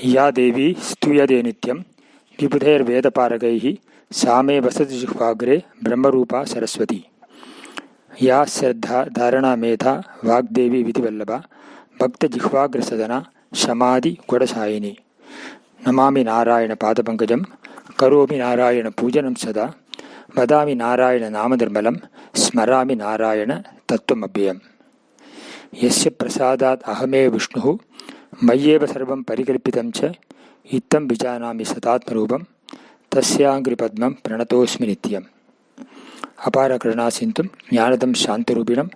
या देवी स्तूयते नित्यं विबुधैर्वेदपारगैः सा मे वसति जिह्वाग्रे ब्रह्मरूपा सरस्वती। या श्रद्धा धारणा मेधा वाग्देवी विधिवल्लभा भक्तजिह्वाग्रसदना शमादि गुणसायिनी। नमामि नारायण पादपङ्कजं करोमि नारायण पूजनं सदा वदामि नारायण नामनिर्मलं स्मरामि नारायण तत्त्वमव्ययम्। यस्य प्रसादात् अहमेव विष्णुः मय्येव सर्वं परिकल्पितं च इत्थं विजानामि सतात्मरूपं तस्याङ्घ्रिपद्मं प्रणतोऽस्मि नित्यम्। अपार करुणासिन्धुं ज्ञानदं शान्तरूपिणं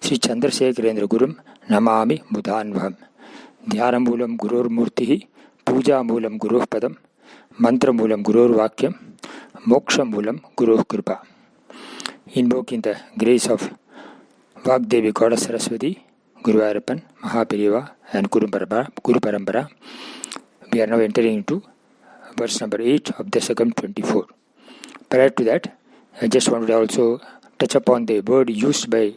श्रीचन्द्रशेखरेन्द्रगुरुं नमामि बुधान्वहम्। ध्यानमूलं गुरोर्मूर्तिः पूजामूलं गुरोः पदं मन्त्रमूलं गुरोर्वाक्यं मोक्षमूलं गुरोः कृपा। Invoking the grace of Vagdevi Goddess Saraswati, Guru Ayappan, Mahaperiva and Guru Parampara, we are now entering into verse number 8 of Dasakam 24. Prior to that, I just wanted to also touch upon the word used by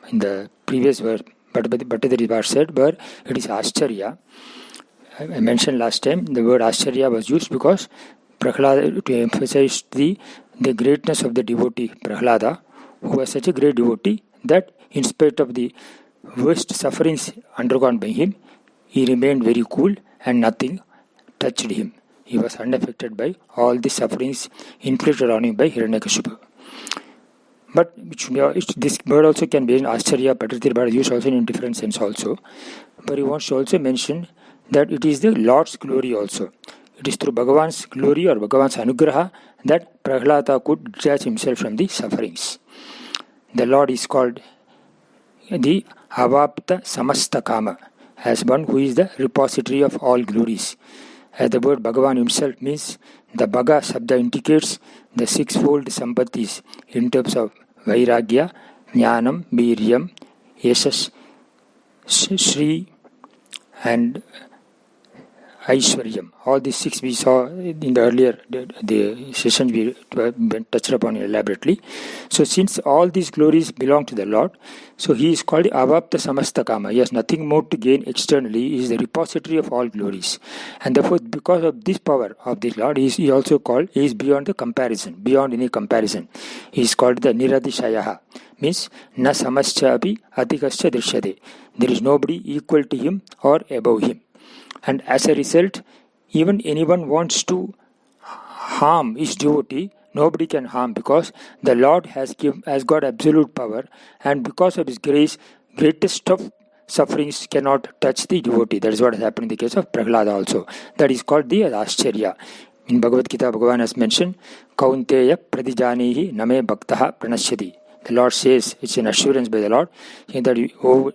in the previous verse, but the verse said where it is Ascharya. I mentioned last time the word Ascharya was used because Prahlada, to emphasize the greatness of the devotee Prahlada, who was such a great devotee that in spite of the worst sufferings undergone by him, he remained very cool and nothing touched him. He was unaffected by all the sufferings inflicted on him by Hiranyakashipu. But this word also can be in Ascharya, Patritir, but used also in different sense also. But he wants to also mention that it is the Lord's glory also. It is through Bhagavan's glory or Bhagavan's anugraha that Prahlada could detach himself from the sufferings. The Lord is called the Avapta Samasta Kama, as one who is the repository of all glories. As the word Bhagavan himself means, the Bhaga Shabda indicates the sixfold sampattis in terms of Vairagya, Jnanam, Viryam, Yashas, Shri and Aishwaryam. All these six we saw in the earlier the session we touched upon elaborately. So since all these glories belong to the Lord, so he is called Avapta Samasta Kama. He has nothing more to gain externally. He is the repository of all glories. And therefore, because of this power of the Lord, he is also called, he is beyond the comparison, beyond any comparison. He is called the Niradishayaha. Means, na samascha api adhikascha drishyate. There is nobody equal to him or above him. And as a result, even anyone wants to harm his devotee, nobody can harm because the Lord has got absolute power, and because of his grace, greatest of sufferings cannot touch the devotee. That is what has happened in the case of Prahlada also. That is called the Ascharya. In Bhagavad Gita, Bhagavan has mentioned, Kaunteya pradijanihi name bhaktaha pranashyati. The Lord says, it's an assurance by the Lord, saying that, O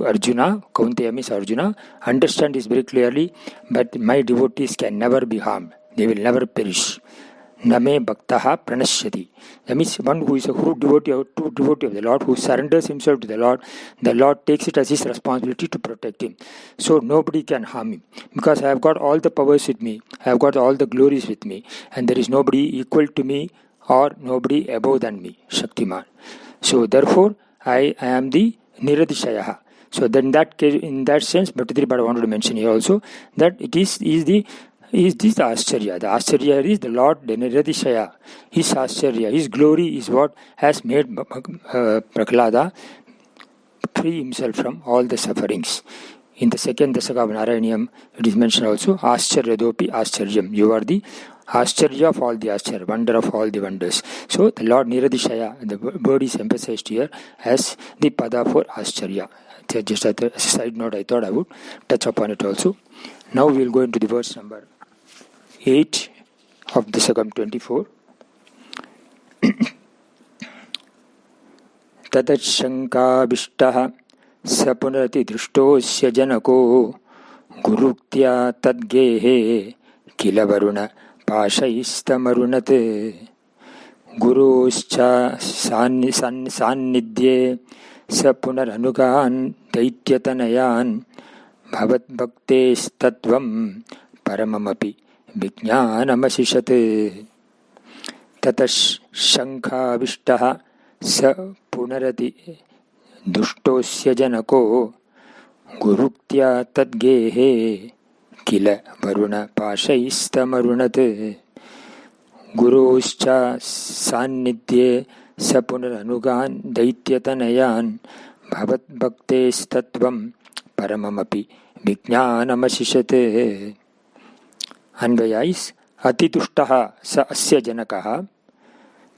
Arjuna, Kaunteya means Arjuna, understand this very clearly, but my devotees can never be harmed. They will never perish. Name bhaktaha pranashyati. That means one who is a true devotee of the Lord, who surrenders himself to the Lord takes it as his responsibility to protect him. So nobody can harm him. Because I have got all the powers with me, I have got all the glories with me, and there is nobody equal to me or nobody above than me, Shaktiman. So therefore, I am the Niradishayaha. So then in that sense, but I wanted to mention here also that it is the Ascharya. The Ascharya is the Lord, the Niradishaya. His Ascharya, his glory is what has made Prahlada free himself from all the sufferings. In the second Dasakam of Narayaneeyam, it is mentioned also, Ascharyadopi Ascharyam. You are the Ascharya of all the Ascharya, wonder of all the wonders. So the Lord Niradishaya, the word is emphasized here as the Pada for Ascharya. Just as a side note, I thought I would touch upon it also. Now we will go into the verse number 8 of Dasakam 24. Tadatshankabishtaha sapunati drishtosya janako guruktya tadgehe kilavaruna pashaistamurunate guruscha sannidhye sapunaranugan daityatanayan bhavat bhaktes tattvam paramamapi vijnanamasishate. Tatash shankhavishtaha sa punarati dushtosya janako guruktya tadgehe kila varuna pashaistamurunat guruscha sannidhye sapunaranugan daityatanayan bhavat bhaktestatvam paramamapi vijnanamasishate. Anvaya is atitushtaha sa asya janakaha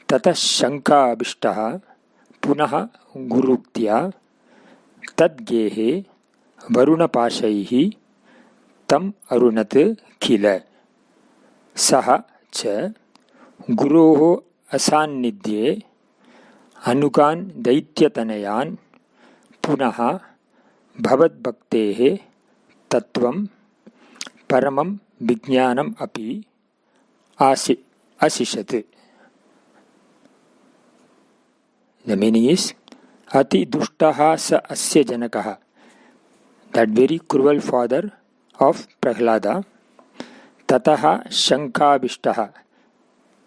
tata shanka abhishtaha punaha guruktya tadgehe varuna pashaihi tam arunat khila saha cha guroho asannidhye anugan daityatanayan punaha bhavat bhaktehe tattvam paramam vijnanam api asishat. The meaning is ati dushtaha sa asya janakaha, that very cruel father of Prahlada. Tataha shanka abhishtaha,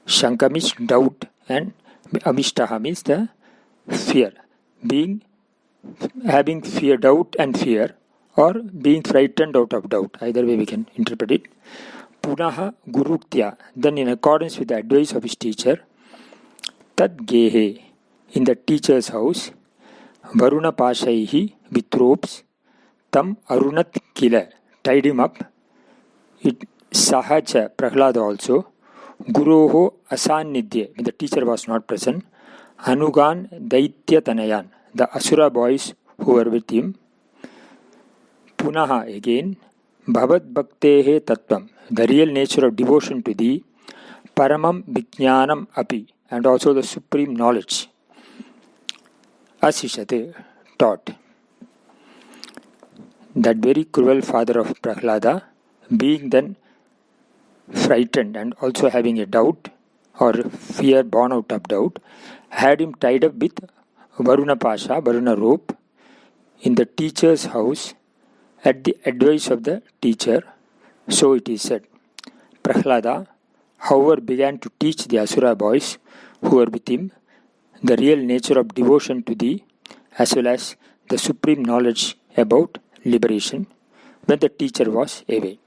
shanka means doubt and abhishtaha means the fear, having fear, doubt and fear, or being frightened out of doubt. Either way we can interpret it. Punaha guruktya, then in accordance with the advice of his teacher, tad gehe, in the teacher's house, varuna pashaihi, with ropes, tam arunat kila, tied him up. It sahacha, Prahlada also, guroho asannidhye, when the teacher was not present, anugan daityatanayan, the asura boys who were with him. Punaha, again, bhavat bhaktehe tattvam, the real nature of devotion to thee, paramam vijnanam api, and also the supreme knowledge. Asishate, taught. That very cruel father of Prahlada, being then frightened and also having a doubt or fear born out of doubt, had him tied up with Varuna Pasha, Varuna rope, in the teacher's house at the advice of the teacher. So it is said. Prahlada, however, began to teach the Asura boys who were with him the real nature of devotion to thee, as well as the supreme knowledge about liberation, when the teacher was away.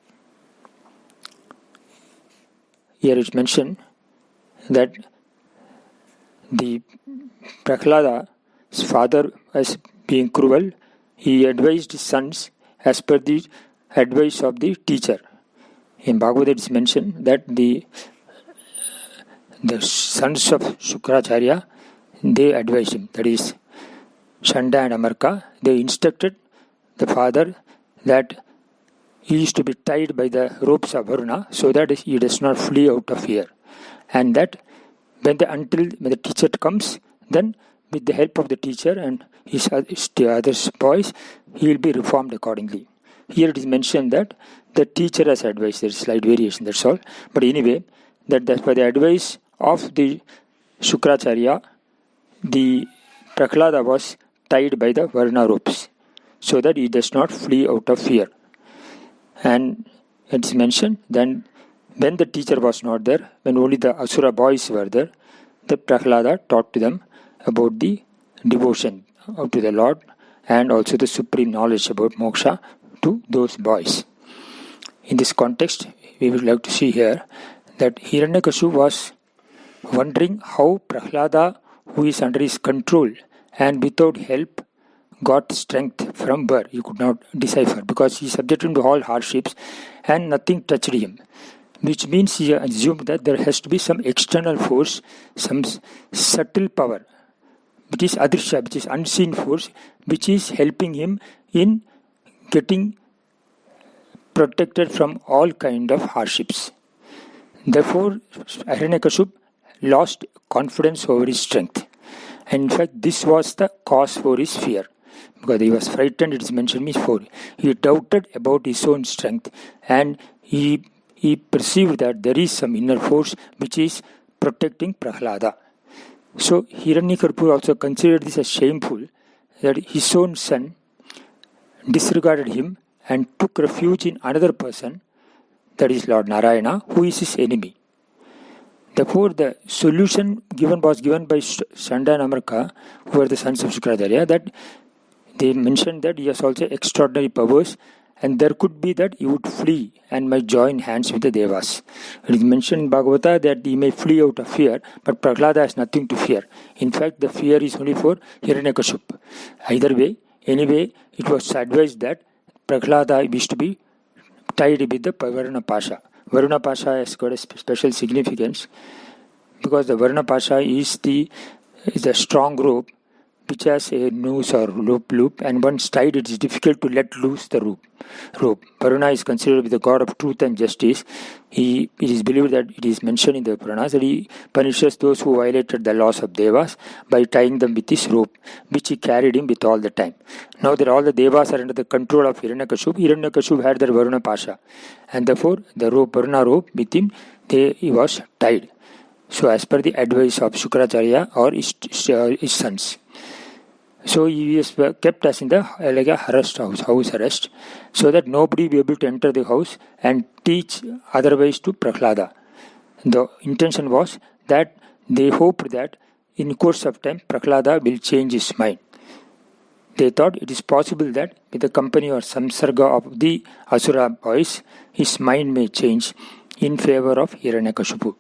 Here it is mentioned that the Prahlada's father, as being cruel, he advised his sons as per the advice of the teacher. In Bhagavad Gita it is mentioned that the sons of Shukracharya, they advised him, that is Shanda and Amarka, they instructed the father that he is to be tied by the ropes of Varuna so that he does not flee out of fear, and that when the teacher comes, then with the help of the teacher and his other boys, he will be reformed accordingly. Here it is mentioned that the teacher has advised. There is slight variation, that's all. But anyway, that by the advice of the Shukracharya, the Prahlada was tied by the Varuna ropes so that he does not flee out of fear. And it is mentioned then when the teacher was not there, when only the Asura boys were there, the Prahlada taught to them about the devotion to the Lord and also the supreme knowledge about moksha to those boys. In this context, we would like to see here that Hiranyakashipu was wondering how Prahlada, who is under his control and without help, got strength from where he could not decipher, because he subjected him to all hardships and nothing touched him, which means he assumed that there has to be some external force, some subtle power, which is adrisha, which is unseen force, which is helping him in getting protected from all kind of hardships. Therefore, Hiranyakashipu lost confidence over his strength. And in fact, this was the cause for his fear. Because he was frightened, it is mentioned before. He doubted about his own strength and he perceived that there is some inner force which is protecting Prahlada. So Hiranyakashipu also considered this as shameful, that his own son disregarded him and took refuge in another person, that is Lord Narayana, who is his enemy. Therefore, the solution was given by Shanda and Amarka, who were the sons of Shukracharya, that they mentioned that he has also extraordinary powers and there could be that he would flee and might join hands with the Devas. It is mentioned in Bhagavata that he may flee out of fear, but Prahlada has nothing to fear. In fact, the fear is only for Hiranyakashipu. Either way, anyway, it was advised that Prahlada is to be tied with the Varuna Pasha. Varuna Pasha has got a special significance because the Varuna Pasha is a strong rope which has a noose or loop, and once tied it is difficult to let loose the rope. Varuna is considered to be the god of truth and justice. It is believed that it is mentioned in the Puranas that he punishes those who violated the laws of Devas by tying them with his rope, which he carried him with all the time. Now that all the Devas are under the control of Hiranyakashipu had the Varuna Pasha, and therefore the Varuna rope with him, he was tied. So as per the advice of Shukracharya or his sons. So he is kept as in the like a house arrest, so that nobody will be able to enter the house and teach otherwise to Prahlada. The intention was that they hoped that in course of time Prahlada will change his mind. They thought it is possible that with the company or samsarga of the Asura boys, his mind may change in favor of Hiranyakashipu.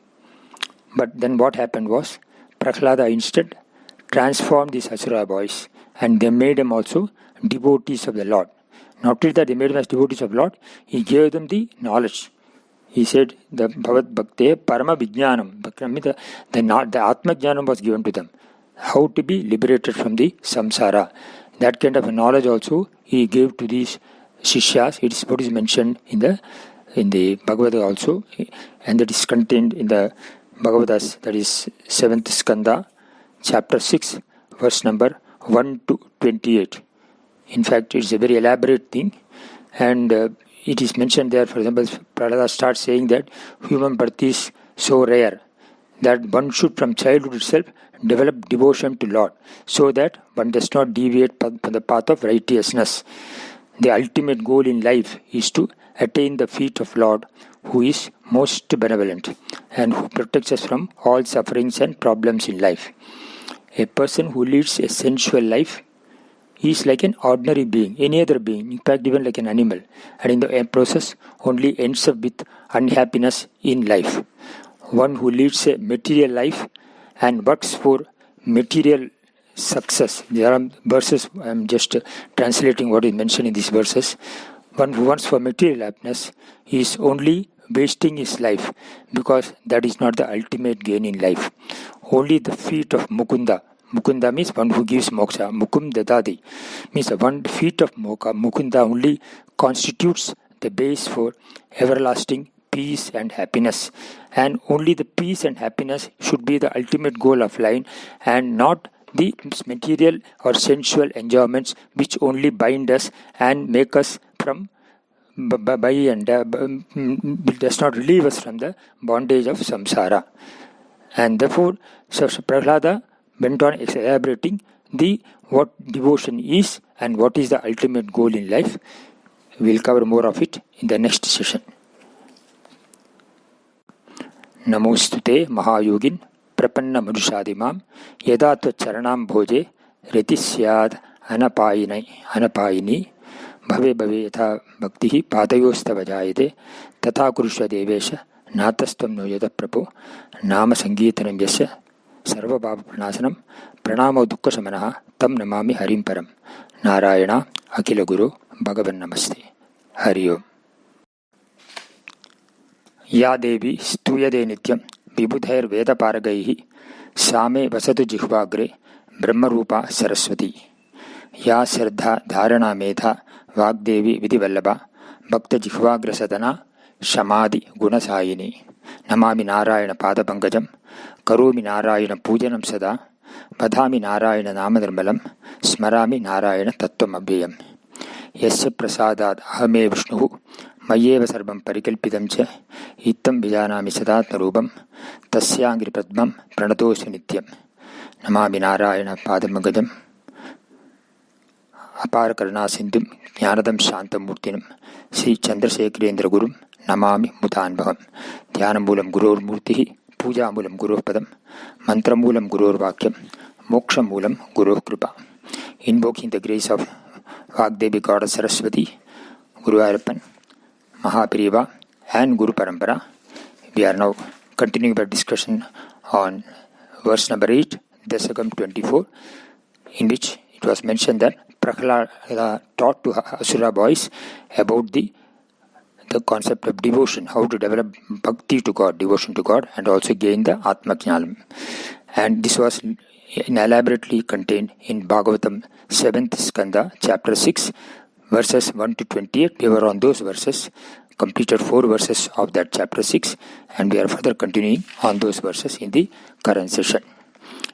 But then what happened was, Prahlada instead transformed these Asura boys, and they made them also devotees of the Lord. Not only that they made them as devotees of the Lord, he gave them the knowledge. He said, the Bhavad Bhakte Parama Vijnanam, the Atma Jnanam was given to them. How to be liberated from the samsara. That kind of knowledge also he gave to these Shishyas. It is what is mentioned in the Bhagavad also, and that is contained in the Bhagavadas, that is 7th Skanda, chapter 6, verse number 1 to 28. In fact, it is a very elaborate thing, and it is mentioned there. For example, Prahlada starts saying that human birth is so rare that one should from childhood itself develop devotion to Lord, so that one does not deviate from the path of righteousness. The ultimate goal in life is to attain the feet of Lord, who is most benevolent and who protects us from all sufferings and problems in life. A person who leads a sensual life is like an ordinary being, any other being, in fact even like an animal, and in the process only ends up with unhappiness in life. One who leads a material life and works for material success. There are verses, I am just translating what is mentioned in these verses. One who wants for material happiness is only wasting his life, because that is not the ultimate gain in life. Only the feet of Mukunda. Mukunda means one who gives moksha. Mukum dadadi means the one feet of Mukunda only constitutes the base for everlasting peace and happiness. And only the peace and happiness should be the ultimate goal of life, and not the material or sensual enjoyments which only bind us and make us from does not relieve us from the bondage of samsara. And therefore, Prahlada went on elaborating what devotion is and what is the ultimate goal in life. We will cover more of it in the next session. Namostute Mahayogin Prapanna Manushadimam Yadatva Charanam Bhoje Retisyad Anapayini Bhave Bhave Yatha Bhakti Padayostava Jayate Tatha Kurusha Devesha Natastam Noyada Prabhu Nama Sangeetanam Yasya Sarva Bhava Pranasanam Pranamo Dukkha Samanaha Tam Namami Harim Param Narayana Akila Guru Bhagavan Namaste Hari Om. या देवी स्तूयते नित्यं विबुधैर्वेदपारगैः सा मे वसतु जिह्वाग्रे ब्रह्मरूपा सरस्वती या श्रद्धा धारणा मेधा वाग्देवी विधिवल्लभा भक्तजिह्वाग्रसदना शमादि गुणसायिनी नमामि नारायण पादपङ्कजं करोमि नारायण पूजनं सदा वदामि नारायण नामनिर्मलं स्मरामि नारायण तत्त्वमव्ययम् यस्य प्रसादात् अहमे विष्णुः मय्येव सर्वं परिकल्पितं च इत्थं विजानामि सदात्मरूपं तस्याङ्घ्रिपद्मं प्रणतोऽस्मि नित्यं नमामि नारायण पादपङ्कजम् अपारकरुणासिन्धुं ज्ञानदं शान्तमूर्तिनं श्रीचन्द्रशेखरेन्द्रगुरुं नमामि मुदान्भवं ध्यानमूलं गुरोर्मूर्तिः पूजामूलं गुरोः पदं मन्त्रमूलं गुरोर्वाक्यं मोक्षमूलं गुरोः कृपा. Invoking the grace of Vagdevi Goddess Saraswati, Guruvayurappan, Mahapiriva and Guru Parampara. We are now continuing our discussion on verse number 8, Dasakam 24, in which it was mentioned that Prahlada taught to Asura boys about the concept of devotion, how to develop bhakti to God, devotion to God, and also gain the Atma Jnanam. And this was elaborately contained in Bhagavatam 7th Skanda, chapter 6, verses 1 to 28. We were on those verses, completed 4 verses of that chapter 6, and we are further continuing on those verses in the current session.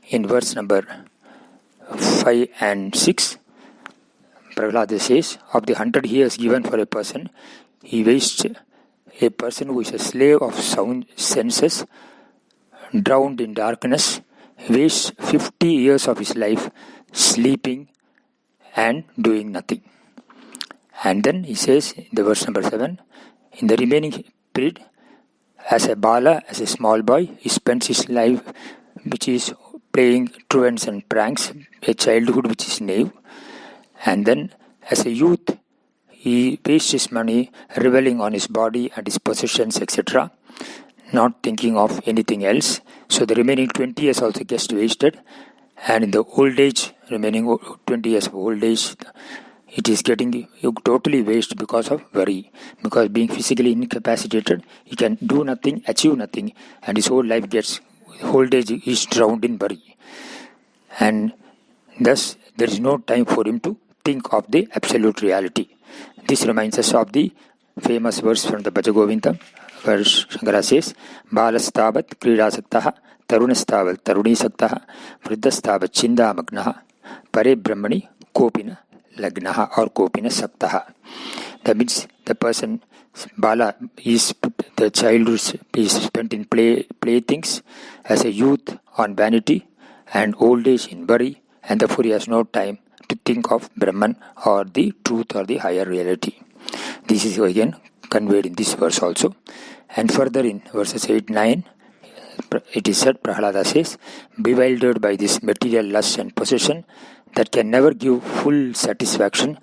In verse number 5 and 6, Prahlada says, of the 100 years given for a person, he wastes a person who is a slave of sound senses, drowned in darkness, wastes 50 years of his life sleeping and doing nothing. And then he says in the verse number 7, in the remaining period, as a bala, as a small boy, he spends his life which is playing truants and pranks, a childhood which is naive. And then as a youth, he wastes his money reveling on his body and his possessions, etc., not thinking of anything else. So the remaining 20 years also gets wasted. And in the old age, remaining 20 years of old age, it is getting totally wasted because of worry. Because being physically incapacitated, he can do nothing, achieve nothing, and his whole life old age is drowned in worry. And thus, there is no time for him to think of the absolute reality. This reminds us of the famous verse from the Bhajagovindam, where Shankara says, Balastavat Kridasaktaha, Tarunastavat Tarunisaktaha, Vriddhastavat Chindamagnaha, Pare Brahmani Kopina Lagnaha or Kopina Saktaha. That means the person, Bala, the childhood is spent in playthings, as a youth on vanity, and old age in worry, and therefore he has no time to think of Brahman or the truth or the higher reality. This is again conveyed in this verse also. And further in verses 8-9, it is said, Prahlada says, bewildered by this material lust and possession that can never give full satisfaction,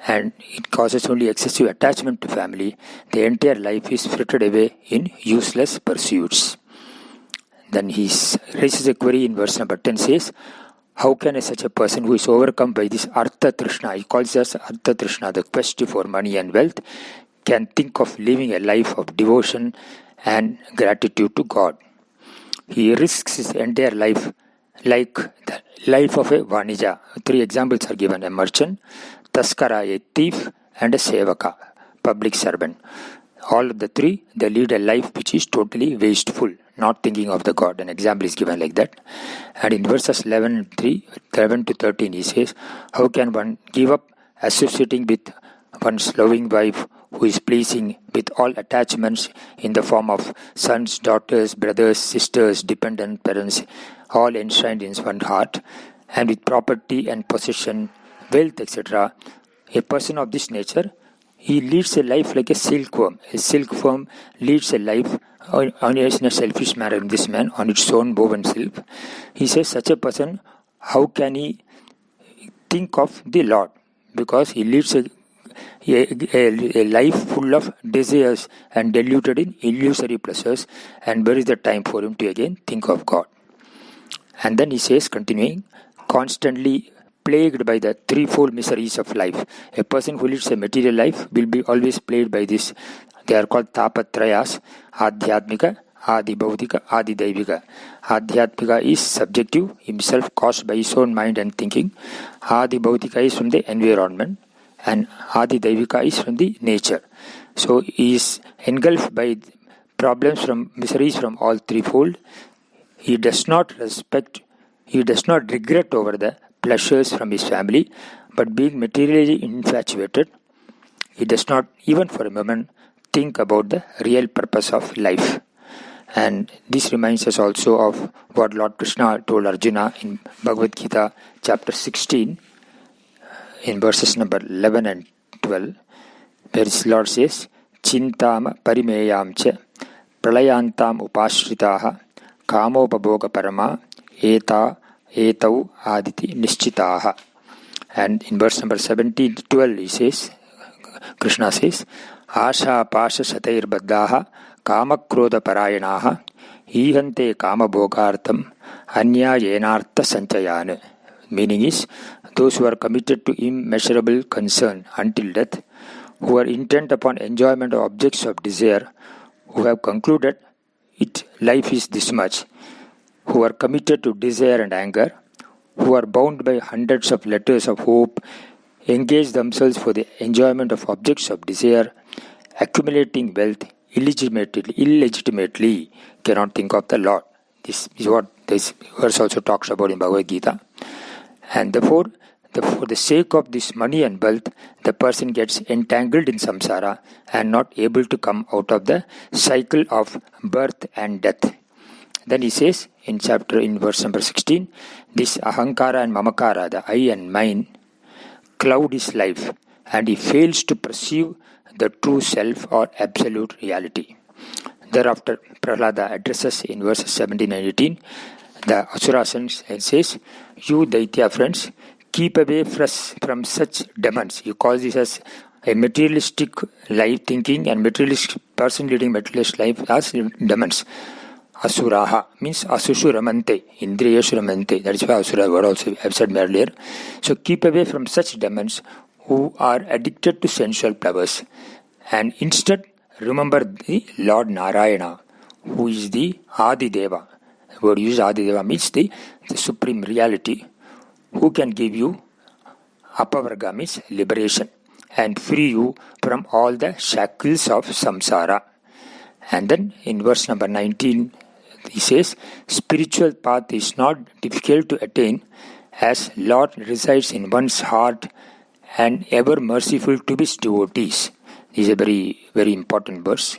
and it causes only excessive attachment to family, the entire life is frittered away in useless pursuits. Then he raises a query in verse number 10, says, how can such a person who is overcome by this Artha Trishna, he calls us Artha Trishna, the quest for money and wealth, can think of living a life of devotion and gratitude to God? He risks his entire life like the life of a Vanija. 3 examples are given: a merchant, Taskara, a thief, and a Sevaka, public servant. All of the 3, they lead a life which is totally wasteful, not thinking of the God. An example is given like that. And in verses 11 to 13, he says, how can one give up associating with one's loving wife who is pleasing with all attachments in the form of sons, daughters, brothers, sisters, dependent parents, all enshrined in one's heart, and with property and possession, wealth, etc. A person of this nature, he leads a life like a silkworm. A silkworm leads a life in a selfish manner in this man, on its own woven silk. He says, such a person, how can he think of the Lord? Because he leads a life full of desires and diluted in illusory pleasures, and where is the time for him to again think of God? And then he says, continuing, constantly plagued by the threefold miseries of life. A person who leads a material life will be always plagued by this. They are called tapatrayas: Adhyatmika, Adi Bhaudika, Adi Daivika. Adhyatmika is subjective, himself caused by his own mind and thinking. Adi Bhaudika is from the environment, and Adi Daivika is from the nature. So he is engulfed by problems from miseries from all threefold. He does not regret over the pleasures from his family, but being materially infatuated, he does not even for a moment think about the real purpose of life. And this reminds us also of what Lord Krishna told Arjuna in Bhagavad Gita chapter 16 in verses number 11 and 12, where his Lord says, Chintama parimeyam cha pralayantam upashritaha kamopabhoga parama etau aditi nischitaha. And in verse number 17 to 12 he says, Krishna says, Asha pasha satair baddhaha kamakrodha parayanaha ihante kama bhogartham anya yenartha sanchayana. Meaning is, those who are committed to immeasurable concern until death, who are intent upon enjoyment of objects of desire, who have concluded life is this much, who are committed to desire and anger, who are bound by hundreds of letters of hope, engage themselves for the enjoyment of objects of desire, accumulating wealth illegitimately, cannot think of the Lord. This is what this verse also talks about in Bhagavad Gita. And therefore, for the sake of this money and wealth, the person gets entangled in samsara and not able to come out of the cycle of birth and death. Then he says in verse number 16, this ahankara and mamakara, the I and mine, cloud his life, and he fails to perceive the true self or absolute reality. Thereafter, Prahlada addresses in verses 17 and 18 the Asuras and says, you Daitya friends, keep away from such demons. He calls this as a materialistic life thinking and materialistic person leading materialist life as demons. Asuraha means asushu ramante, indriyashu ramante. That is why asura word also I have said earlier. So keep away from such demons who are addicted to sensual pleasures, and instead remember the Lord Narayana, who is the Adi Deva. The word used Adi Deva means the supreme reality, who can give you apavarga means liberation and free you from all the shackles of samsara. And then in verse number 19 he says, spiritual path is not difficult to attain, as Lord resides in one's heart and ever merciful to his devotees. This is a very, very important verse.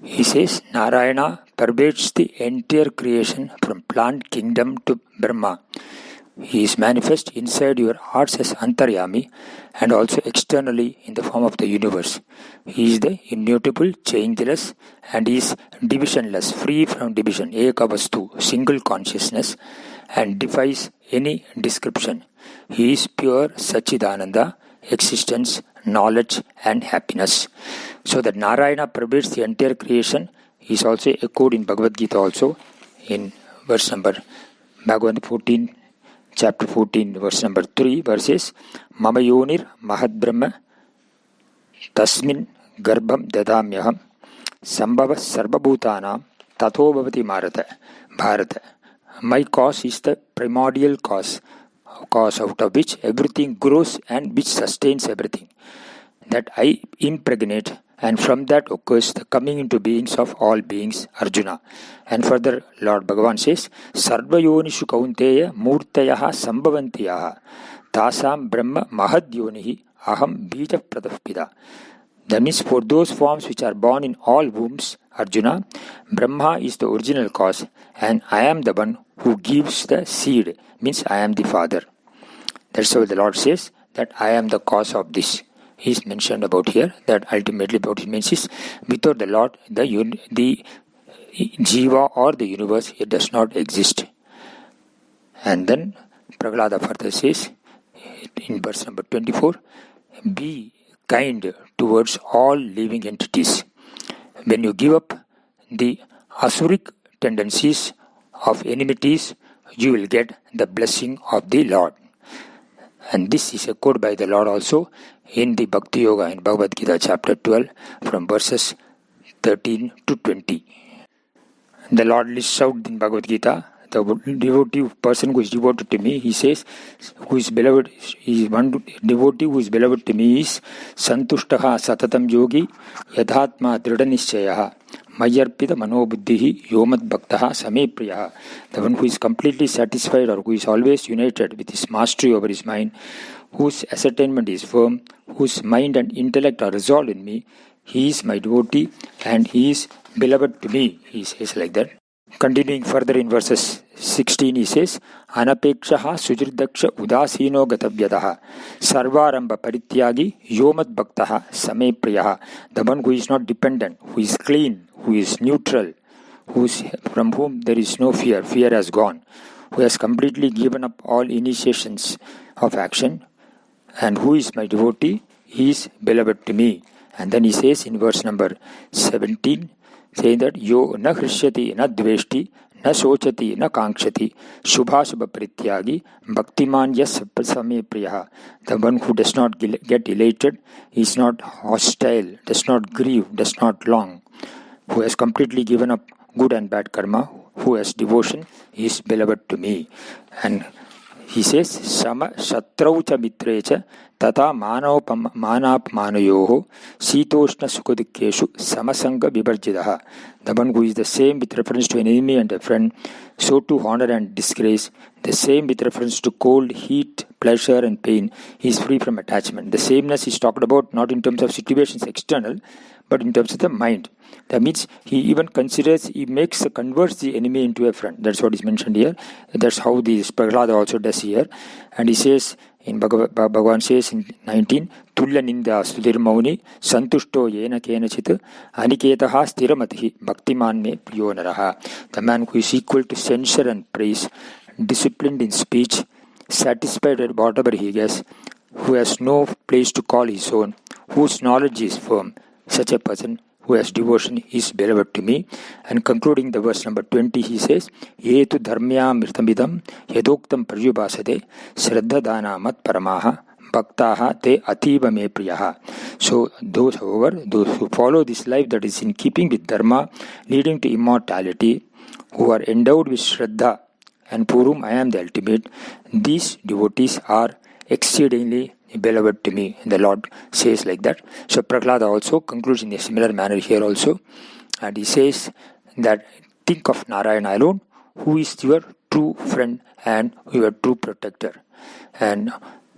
He says, Narayana pervades the entire creation from plant kingdom to Brahma. He is manifest inside your hearts as Antaryami and also externally in the form of the universe. He is the immutable, changeless, and is divisionless, free from division, ekavastu, single consciousness, and defies any description. He is pure Sachidananda, existence, knowledge, and happiness. So that Narayana pervades the entire creation is also echoed in Bhagavad Gita also in verse number Bhagavad 14. Chapter 14, verse number 3, verses Mamayonir Mahadbrahma Tasmin Garbham Dadamyaham Sambhava Sarvabhutanam Tato Bhavati Bharata. My cause is the primordial cause out of which everything grows and which sustains everything. That I impregnate, and from that occurs the coming into beings of all beings, Arjuna. And further, Lord Bhagavan says, Sarvayonishu kaunteya murtayaha sambhavantiyaha tasam brahma mahadyonihi aham bija pradapida. That means for those forms which are born in all wombs, Arjuna, Brahma is the original cause, and I am the one who gives the seed, means I am the father. That's why the Lord says that I am the cause of this. He is mentioned about here that ultimately what it means is without the Lord, the Jiva or the universe, it does not exist. And then Prahlada further says in verse number 24, be kind towards all living entities. When you give up the asuric tendencies of enmities, you will get the blessing of the Lord. And this is echoed by the Lord also in the Bhakti Yoga in Bhagavad Gita chapter 12 from verses 13 to 20. The Lord lists out in Bhagavad Gita the devotee person who is devoted to me. He says, who is beloved, one devotee who is beloved to me is Santushtaha Satatam Yogi Yadhatma Dridhanishchayaha Mayarpita Manobuddhihi Yomad Bhaktaha Same Priyaha. The one who is completely satisfied or who is always united with his mastery over his mind, whose ascertainment is firm, whose mind and intellect are resolved in me, he is my devotee and he is beloved to me. He says like that. Continuing further in verses 16, he says, Anapekshaha sujridaksha udasino gatavyadaha sarvaramba parityagi yomad bhaktaha same priyaha. The one who is not dependent, who is clean, who is neutral, from whom there is no fear, fear has gone, who has completely given up all initiations of action, and who is my devotee, is beloved to me. And then he says in verse number 17, saying that yo na hrishyati na dveshti na sochati na kankshati shubha subha prityagi bhaktiman yas same priyaha. The one who does not get elated, is not hostile, does not grieve, does not long, who has completely given up good and bad karma, who has devotion, is beloved to me. And he says, Sama shatraucha mitrecha tata manapmanayoho sitoshna sukadukeshu samasanga vibarjidaha. The one who is the same with reference to an enemy and a friend, so to honor and disgrace, the same with reference to cold, heat, pleasure and pain, he is free from attachment. The sameness is talked about not in terms of situations external, but in terms of the mind. That means he even considers, converts the enemy into a friend. That's what is mentioned here. That's how the Prahlada also does here. And he says, in Bhagavan says in 19, Tulya ninda studir mauni santushto yena kenachit aniketaha stiramatihi bhaktiman me priyo naraha. The man who is equal to censure and praise, disciplined in speech, satisfied with whatever he gets, who has no place to call his own, whose knowledge is firm, such a person who has devotion is beloved to me. And concluding the verse number 20, he says, Yetu dharmya mirtamidam yadoktam praryubhasade shraddha dana mat paramaha bhaktaha te ativa me priyaha. So those who follow this life that is in keeping with dharma, leading to immortality, who are endowed with shraddha, and for whom I am the ultimate, these devotees are exceedingly beloved to me. The Lord says like that. So Prahlada also concludes in a similar manner here also. And he says that think of Narayana alone, who is your true friend and your true protector. And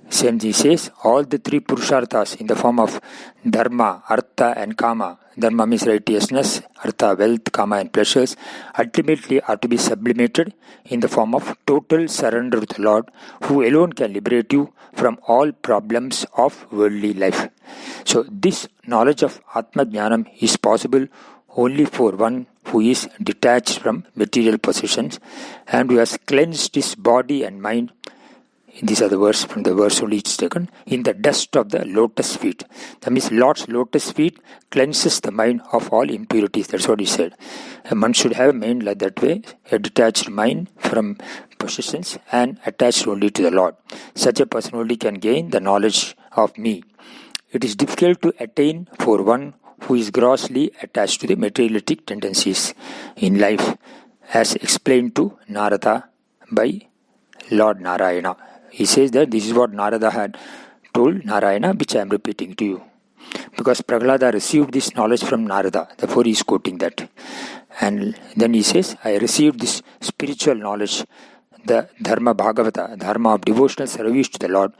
same he says, all the three purusharthas in the form of dharma, artha and kama. Dharma means righteousness, artha wealth, kama and pleasures, ultimately are to be sublimated in the form of total surrender to the Lord, who alone can liberate you from all problems of worldly life. So this knowledge of Atma Jnanam is possible only for one who is detached from material possessions and who has cleansed his body and mind. These are the words from the verse only it's taken. In the dust of the lotus feet. That means Lord's lotus feet cleanses the mind of all impurities. That's what he said. And one should have a mind like that way, a detached mind from possessions and attached only to the Lord. Such a person only can gain the knowledge of me. It is difficult to attain for one who is grossly attached to the materialistic tendencies in life, as explained to Narada by Lord Narayana. He says that this is what Narada had told Narayana, which I am repeating to you. Because Prahlada received this knowledge from Narada, therefore he is quoting that. And then he says, I received this spiritual knowledge, the Dharma Bhagavata, Dharma of devotional service to the Lord,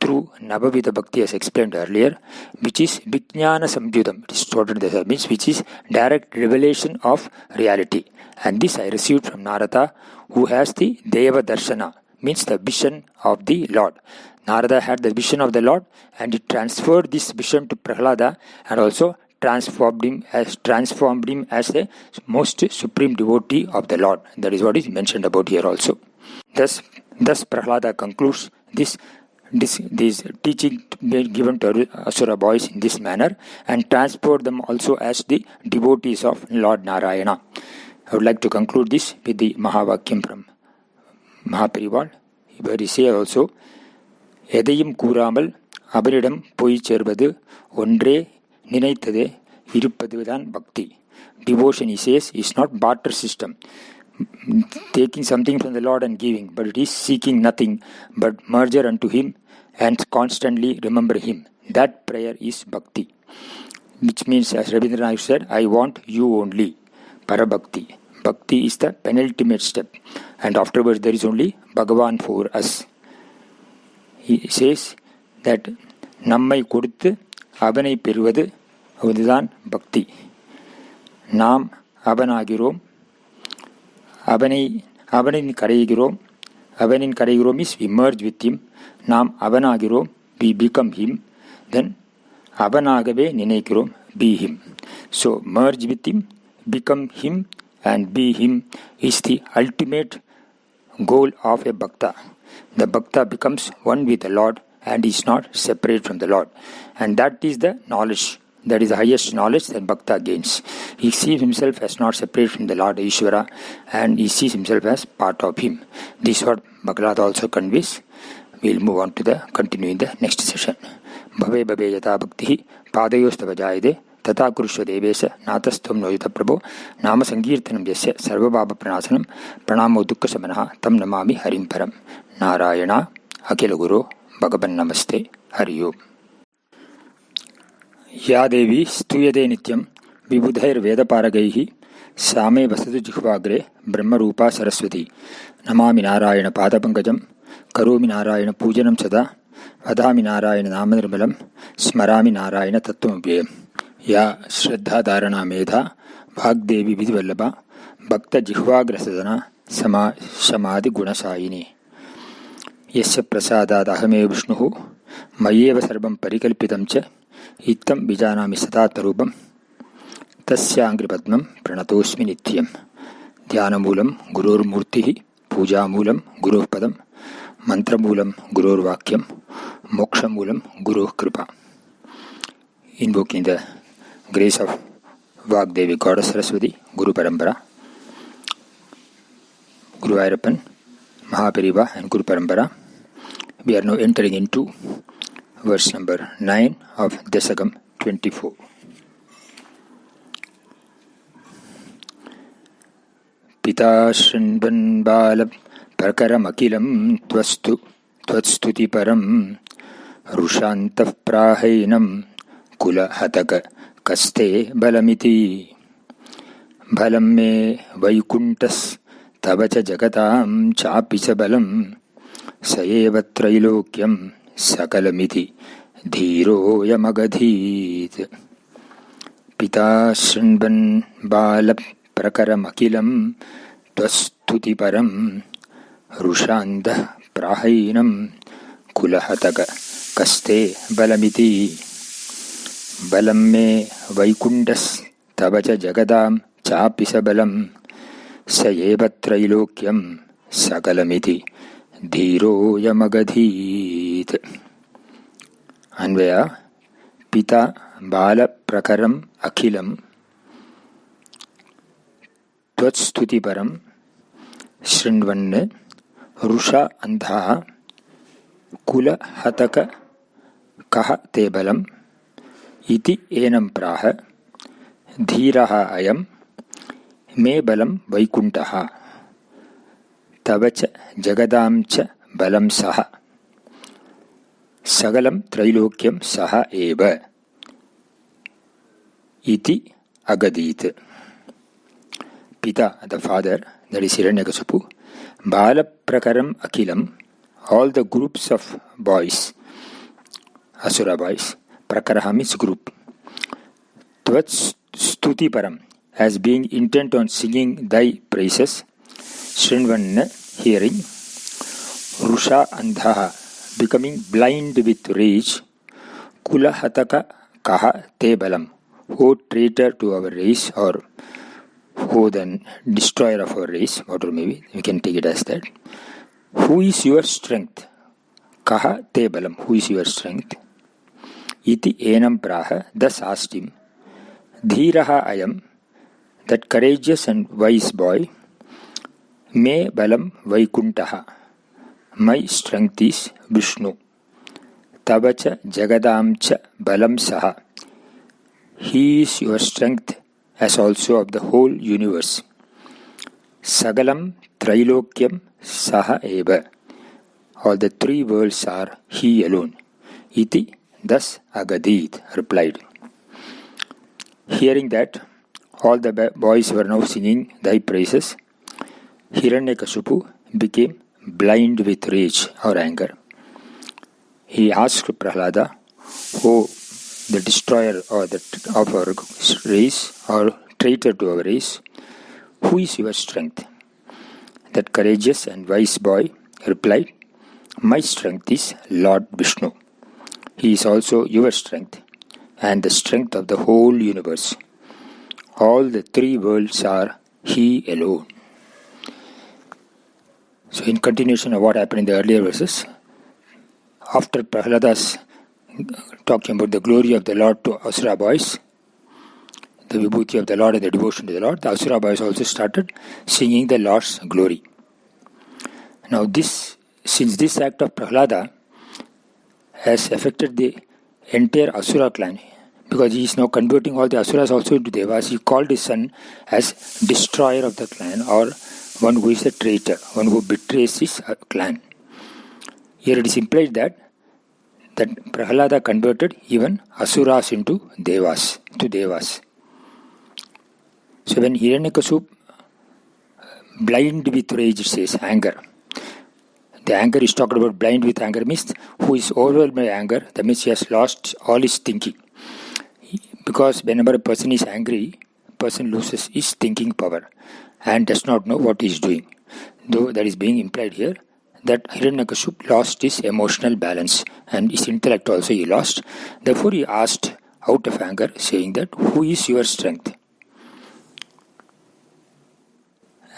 through Navavida Bhakti as explained earlier, which is Vijnana Sambyudam. It is told in the means which is direct revelation of reality. And this I received from Narada, who has the Deva Darshana, means the vision of the Lord. Narada had the vision of the Lord and he transferred this vision to Prahlada and also transformed him as the most supreme devotee of the Lord. That is what is mentioned about here also. Thus Prahlada concludes this teaching given to Asura boys in this manner and transport them also as the devotees of Lord Narayana. I would like to conclude this with the Mahavakyam from Mahaparival, where he says also, எதையும் கூறாமல் அவரிடம் போய் சேர்வது ஒன்றே நினைத்ததே இருப்பதுதான் பக்தி. Devotion, he says, is not barter system, taking something from the Lord and giving, but it is seeking nothing but merger unto Him and constantly remember Him. That prayer is bhakti, which means, as Rabindranath said, I want you only, parabhakti. Bhakti is the penultimate step, and afterwards there is only Bhagavan for us. He says that நம்மை கொடுத்து அவனை பெறுவது அதுதான் பக்தி. நாம் அவனாகிறோம், அவனின் கரைகிறோம் is we merge with him. நாம் அவனாகிறோம், we become him. Then அவனாகவே நினைக்கிறோம், be him. So merge with him, become him and be him is the ultimate goal of a bhakta. The bhakta becomes one with the Lord and is not separate from the Lord. And that is the knowledge. That is the highest knowledge that Bhakta gains. He sees himself as not separate from the Lord Ishvara, and he sees himself as part of him. This is what Bhagavad also conveys. We will move on to the continue in the next session. Bhave bhave yata bhakti padayostava jayade tata kurusva devesa natastham noyata prabho nama sankirtanam yasya sarvabhava pranasanam pranamo dukkha samanaha tam namami harim param. Narayana Akila Guru Bhagavan Namaste Hari Om. Ya Devi Stuyade Nityam Vibudhair Vedaparagaihi Same Vasatu Jihvagre Brahma Rupa Saraswati Namami Narayana Padapankajam Karomi Narayana Pujanam Sada Vadami Narayana Namanirmalam Smarami Narayana Tattvamabhyayam. Ya Shraddha Dharana Medha Bhagdevi Vidivallabha Bhakta Jihvagra Sadhana Samadhi Gunasayini. Yasya prasadad ahame vishnuhu mayeva sarvam parikalpitam cha ittam vijanami satattarupam tasyangri padmam pranatosmi nityam. Dhyanamoolam gurur murtihi pujamoolam guruh padam mantramoolam gurur vakyam mokshamoolam guruh kripa. Invoking the grace of Vagdevi Goddess Saraswati, Guru Parampara, Guru Ayyappan, Mahapariva and Guru Parampara. We are now entering into verse number 9 of Dasakam 24. Pita Shrinvan Balab Prakaram Akilam Tvatstuti Param Rushantaf Prahainam Kula Hataka Kaste Balamiti Balam me Vaikuntas Tabacha Jagatam Chapisa Balam Sayeva Trailokyam Sakalamiti Dhiro Yamagadhit. Pita Shrinvan Balap Prakaram Akilam Tvastuti Param Rushanda Prahainam Kulahataka Kaste Balamiti Balam me Vaikundas Tabacha Jagadam Chapisa Balam Sayeva Trailokyam Sakalamiti Dhiro Yamagadhit. Anvaya Pita Bala Prakaram Akhilam Tvatstuti Param Shrinvanne Rusha Andha Kula Hataka Kaha Tebalam Iti Enam Praha Dhiraha Ayam Me Balam Vaikuntaha Tavacha Jagadamcha Balam Saha Sagalam Trailokyam Saha Eva Iti Agadit. Pita, the father, that is Hiranyakasipu, Bala Prakaram Akilam, all the groups of boys, Asura boys, Prakaraha means group. Tvats Stuti Param, as being intent on singing thy praises, Shrinvanna, hearing, Rusha Andhaha, becoming blind with rage, Kula Hataka Kaha Te Balam, O traitor to our race, or O the destroyer of our race, whatever maybe, we can take it as that. Who is your strength? Kaha Te Balam, who is your strength? Iti Enam Praha, thus asked him, Dhiraha Ayam, that courageous and wise boy, Me Balam Vaikuntaha, my strength is Vishnu. Tavacha Jagadamcha Balam Saha, he is your strength as also of the whole universe. Sagalam Trailokyam Saha Eva, all the three worlds are he alone. Iti, thus Agadit replied. Hearing that, all the boys were now singing thy praises, Hiranyakasipu became blind with rage or anger. He asked Prahlada, O the destroyer or of our race or traitor to our race, who is your strength? That courageous and wise boy replied, my strength is Lord Vishnu. He is also your strength and the strength of the whole universe. All the three worlds are he alone. So in continuation of what happened in the earlier verses, after Prahlada's talking about the glory of the Lord to Asura boys, the vibhuti of the Lord and the devotion to the Lord, the Asura boys also started singing the Lord's glory. Now since this act of Prahlada has affected the entire Asura clan, because he is now converting all the Asuras also into Devas, he called his son as destroyer of the clan, or one who is a traitor, one who betrays his clan. Here it is implied that Prahlada converted even Asuras into Devas, So when Hiranyakasipu, blind with rage, it says anger. The anger is talked about, blind with anger means who is overwhelmed by anger, that means he has lost all his thinking. Because whenever a person is angry, a person loses his thinking power and does not know what he is doing. Though that is being implied here, that Hiranyakasipu lost his emotional balance and his intellect also he lost. Therefore he asked out of anger, saying that, who is your strength?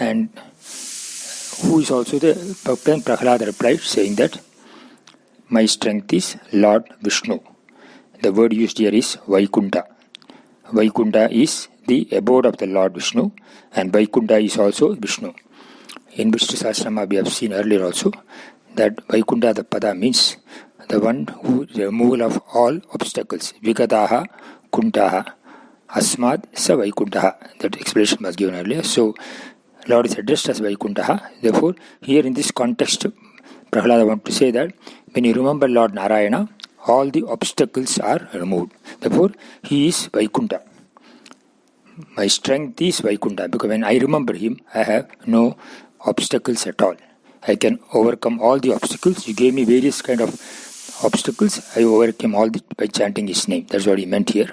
And who is also the Prahlada replied, saying that, my strength is Lord Vishnu. The word used here is Vaikunta. Vaikunta is the abode of the Lord Vishnu, and Vaikunta is also Vishnu. In Vishnu Sahasrama we have seen earlier also that Vaikunta, the pada, means the one who removal of all obstacles. Vigataha kuntaha asmad sa Vaikuntaha. That explanation was given earlier. So Lord is addressed as Vaikuntaha. Therefore, here in this context, Prahlada wants to say that when you remember Lord Narayana, all the obstacles are removed. Therefore, he is Vaikunta. My strength is Vaikunta, because when I remember him, I have no obstacles at all. I can overcome all the obstacles. You gave me various kind of obstacles. I overcame all by chanting his name. That's what he meant here.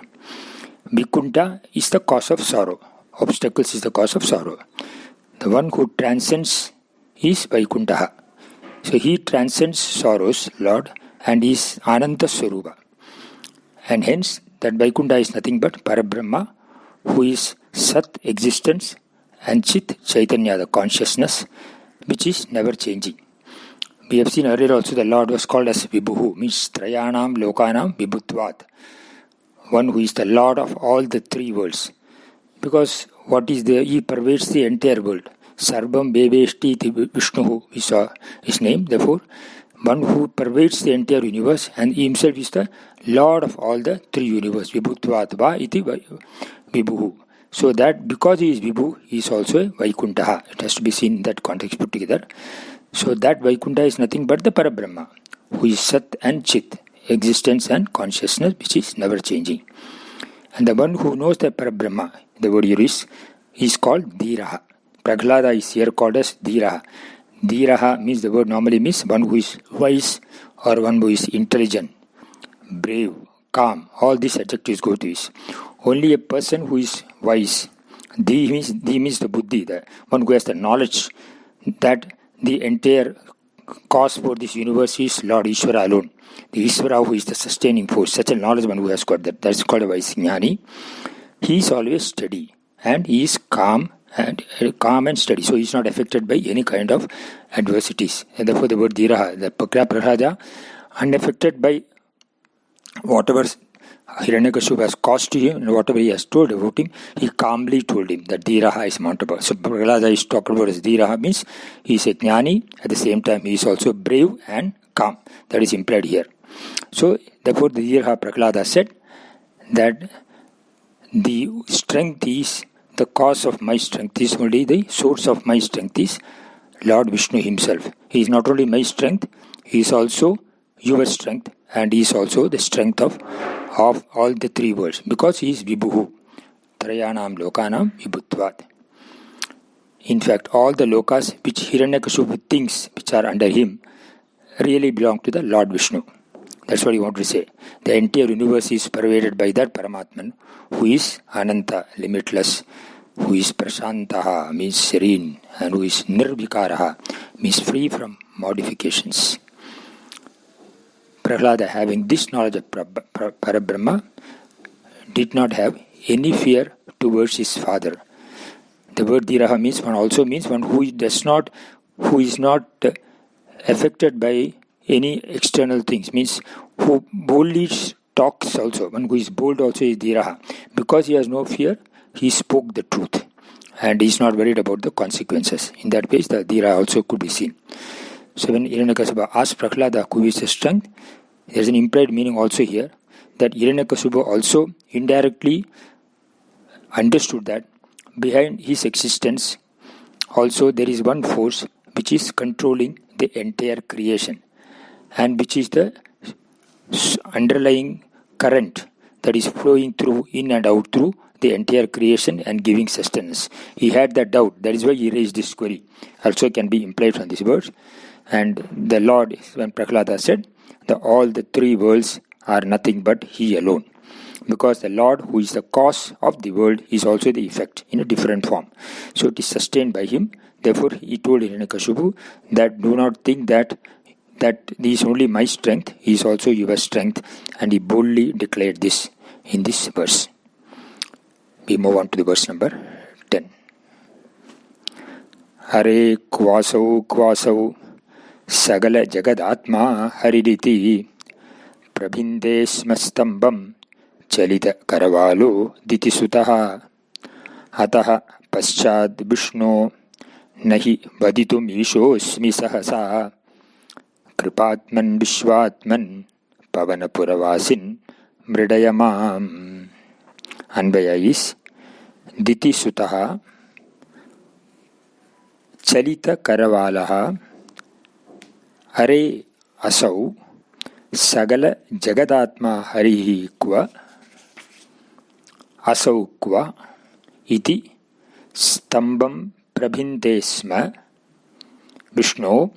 Vaikunta is the cause of sorrow. Obstacles is the cause of sorrow. The one who transcends is Vaikuntaha. So he transcends sorrows, Lord, and is Ananta Swarupa. And hence, that Vaikunta is nothing but Parabrahma, who is Sat, existence, and Chit, Chaitanya, the consciousness, which is never changing. We have seen earlier also the Lord was called as Vibhuhu, means Trayanam Lokanam Vibhutvat, one who is the Lord of all the three worlds. Because what is there? He pervades the entire world. Sarvam Beveshti Vishnuhu, we saw his name. Therefore, one who pervades the entire universe, and he himself is the Lord of all the three universes. Vibhutvat va iti Vibhuhu. So that because he is Vibhu, he is also a Vaikuntaha. It has to be seen in that context put together. So that Vaikunta is nothing but the Parabrahma, who is Sat and Chit, existence and consciousness, which is never changing. And the one who knows the Parabrahma, the word here is called Dhiraha. Prahlada is here called as Dhiraha. Dhiraha means, the word normally means one who is wise or one who is intelligent, brave, calm. All these adjectives go to this. Only a person who is wise. Dhi means the buddhi, the one who has the knowledge that the entire cause for this universe is Lord Ishvara alone. The Ishvara who is the sustaining force. Such a knowledge one who has got that. That's called a wise jnani. He is always steady and he is calm and steady. So he is not affected by any kind of adversities. And therefore the word Dhiraha, the Prahlada, unaffected by whatever Hiranyakasipu has caused to him and whatever he has told about him, he calmly told him that Dhiraha is mountable. So Prahlada is talked about as Dhiraha means he is a jnani, at the same time he is also brave and calm. That is implied here. So therefore the Dhiraha Prahlada said that the strength is the cause of my strength, is only the source of my strength is Lord Vishnu himself. He is not only my strength, he is also your strength, and he is also the strength of all the three worlds, because he is Vibhuhu. Trayanam Lokanam Vibhutvat. In fact, all the lokas which Hiranyakasipu thinks which are under him really belong to the Lord Vishnu. That's what he wants to say. The entire universe is pervaded by that Paramatman, who is Ananta, limitless, who is Prasantaha, means serene, and who is Nirvikaraha, means free from modifications. Prahlada, having this knowledge of Parabrahma, did not have any fear towards his father. The word Dhiraha means one who is not affected by any external things. Means who boldly talks also, one who is bold also is dhiraha. Because he has no fear, he spoke the truth. And he is not worried about the consequences. In that case, the dhira also could be seen. So when Hiranyakasipu asked Prahlada who is the strength, there is an implied meaning also here that Hiranyakasipu also indirectly understood that behind his existence also there is one force which is controlling the entire creation and which is the underlying current that is flowing through, in and out through the entire creation and giving sustenance. He had that doubt. That is why he raised this query. Also can be implied from these words. And the Lord, when Prahlada said, all the three worlds are nothing but He alone. Because the Lord, who is the cause of the world, is also the effect in a different form. So it is sustained by Him. Therefore, he told Hiranyakasipu that do not think that this is only my strength, He is also your strength. And he boldly declared this in this verse. We move on to the verse number 10. Hare kvasau sagala jagadatma hariditi prabhinde smastambam chalita karavalo ditisutaha ataha paschad vishno nahi vaditum ishosmi sahasa kripatman vishwatman pavanapuravasin mridayamam. Anvaya is Diti Sutaha Chalita Karavalaha Hare Asau Sagala Jagadatma Harihi Kva Asau Kva Iti Stambam Prabhintesma Vishno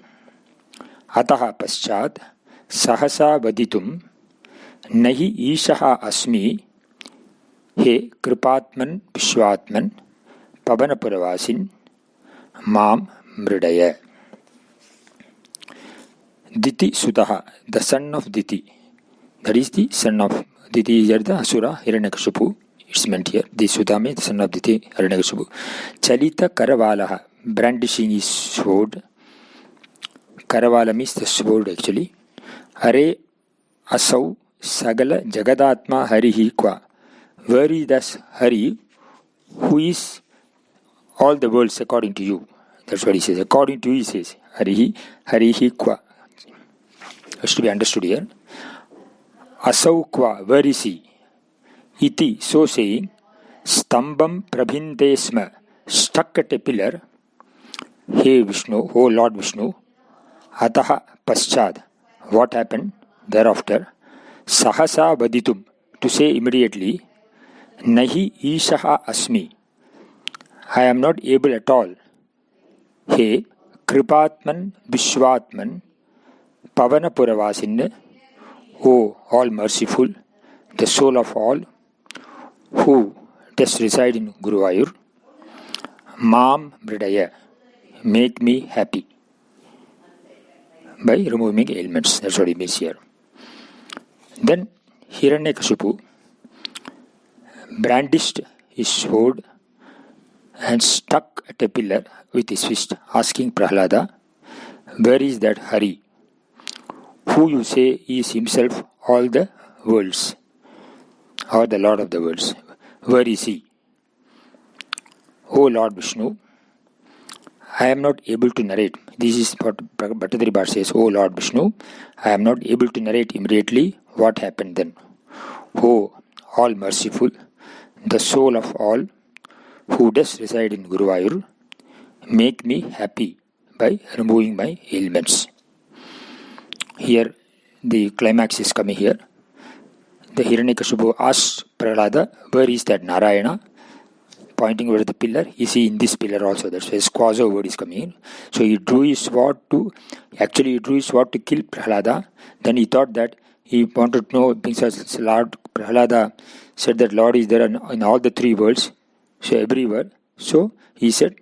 Ataha Paschad Sahasa Vaditum Nahi Ishaha Asmi He Kripatman Vishwatman Pavanapuravasin Mam Mridaya. Diti Sutaha, the son of Diti. That is the son of Diti is the Asura Hiranyakasipu. It's meant here. The Sutame, the son of Diti Hiranyakasipu. Chalita Karavalaha, brandishing his sword. Karavala means the sword actually. Hare Asau Sagala Jagadatma Harihi Kwa. Where is thus Hari, who is all the worlds according to you? That's what he says. According to you, he says, Harihi Kwa. Has to be understood here. Asau Kwa, where is he? Iti, so saying, Stambam Prabhindesma, stuck at a pillar. Hey Vishnu, O Lord Vishnu. Ataha Paschad, what happened thereafter? Sahasa Vaditum, to say immediately, Nahi Ishaha Asmi, I am not able at all. He Kripatman Vishwatman Pavanapuravasin, O all merciful, the soul of all, who does reside in Guruvayur, Mam Mridaya, make me happy by removing ailments. That's what he means here. Then Hiranyakasipu brandished his sword and stuck at a pillar with his fist, asking Prahlada, where is that Hari, who you say is himself all the worlds, or the Lord of the worlds? Where is he? O Lord Vishnu, I am not able to narrate. This is what Bhattadri Bhatt says. O Lord Vishnu, I am not able to narrate immediately what happened then. O all merciful, the soul of all, who does reside in Guruvayur, make me happy by removing my ailments. Here, the climax is coming here. The Hiranyakasipu asks Prahlada, where is that Narayana? Pointing over the pillar. You see in this pillar also, that's why Squazo word is coming in. So he drew his sword to kill Prahlada. Then he thought that he wanted to know, because Lord Prahlada said that Lord is there in all the three worlds, so everywhere. So he said,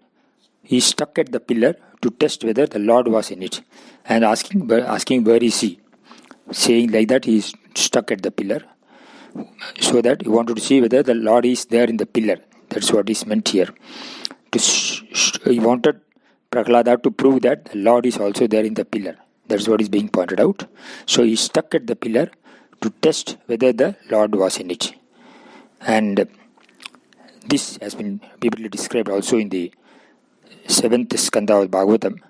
he stuck at the pillar to test whether the Lord was in it, and asking where is he. Saying like that, he is stuck at the pillar, so that he wanted to see whether the Lord is there in the pillar. That's what is meant here. He wanted Prahlada to prove that the Lord is also there in the pillar. That's what is being pointed out. So he stuck at the pillar to test whether the Lord was in it. And this has been vividly described also in the 7th skanda of Bhagavatam,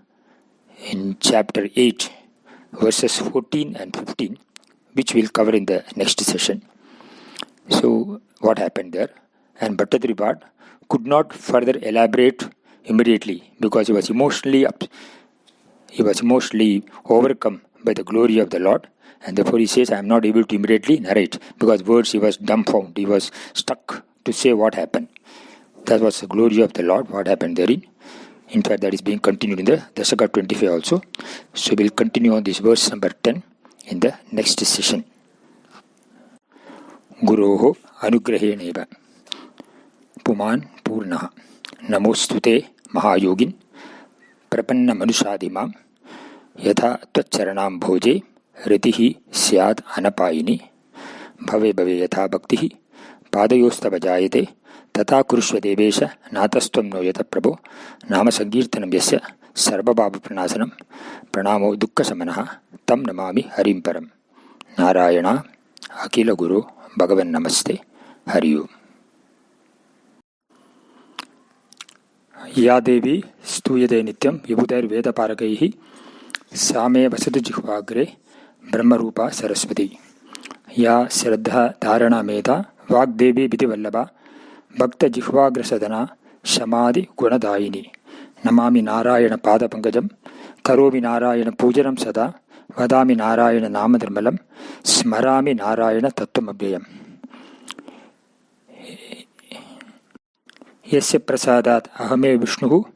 in chapter 8, verses 14 and 15, which we'll cover in the next session. So, what happened there? And Bhattadribhat could not further elaborate immediately because he was emotionally overcome by the glory of the Lord, and therefore he says, I am not able to immediately narrate, because words he was dumbfounded, he was stuck to say what happened. That was the glory of the Lord, what happened therein. In fact, that is being continued in the Dasakam 25 also. So we'll continue on this verse number 10 in the next session. Guroho anugraheneva puman purnaha namostute mahayogin prapanna manushadimam yatha tvacharanam bhoje ritihi syad anapayini bhave bhave yatha bhaktihi padayostava jayate tata kurushva devesha natastvam no yata prabho nama sankirtanam yasya sarvabhava pranasanam pranamo dukkha samanaha tam namami harim param. Narayana Akila Guru Bhagavan Namaste Hari Om. Ya Devi Stuyade Nityam Vibhudair Veda Parakaihi Same Vasadu Jihvagre Brahma Rupa Saraswati Ya Shraddha Dharana Meta Vagdevi Biti Vallabha Bhakta Jihvagra Sadhana Samadhi Gunadayini Namami Narayana Pada Pankajam Karomi Narayana Pujanam Sada Vadami Narayana Namadharmalam Smarami Narayana Tattvam Yasya Prasadat Ahame Vishnuhu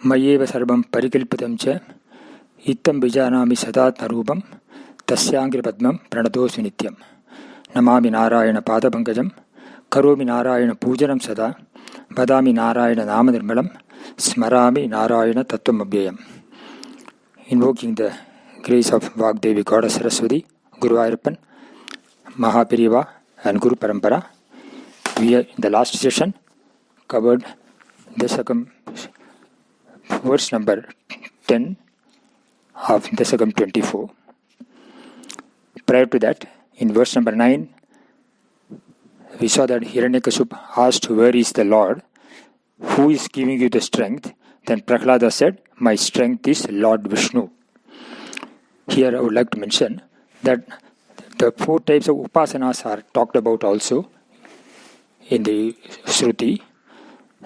Mayeva Sarvam Parikilpatam Cha Ittam Vijanami Sadat Narupam Tasyangri Padmam Pranadosu Nityam Namami Narayana Pada Pankajam Karomi Narayana Pujanam Sada Vadami Narayana Namadharmalam Smarami Narayana Tattvam Invoking the grace of Vagdevi Goddess Saraswati, Guru Ayappan, Mahapiriva and Guru Parampara. We are in the last session covered Dasakam verse number 10 of Dasakam 24. Prior to that, in verse number 9, we saw that Hiranyakashipu asked, where is the Lord? Who is giving you the strength? Then Prahlada said, my strength is Lord Vishnu. Here I would like to mention that the 4 types of upasanas are talked about also in the Shruti.